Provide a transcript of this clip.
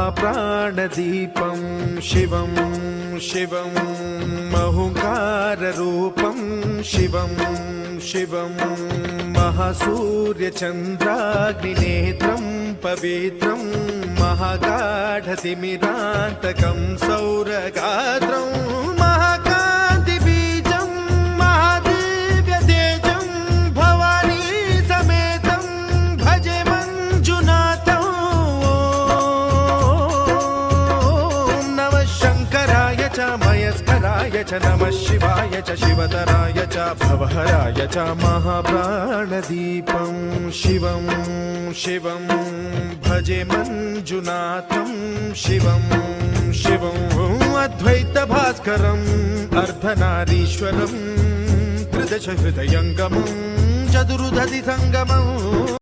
महाप्राणदीपं शिवं शिवं महुकाररूपं शिवं शिवं महासूर्यचन्द्राग्निनेत्रं पवित्रं महागाढतिमिरान्तकं सौरगात्रं महाकान्तिबीजं महादिव्यतेजं भवानी समेतं भजे मञ्जुनाथं। ॐ नमः शङ्कराय च मयस्कराय च नमः शिवाय च शिवतराय च भवहराय च महाप्राणदीपं शिवं शिवं भजे मञ्जुनाथं शिवं शिवं अद्वैतभास्करम् अर्धनारीश्वरं त्रिदश हृदयङ्गमं चतुर्दधि सङ्गमम्।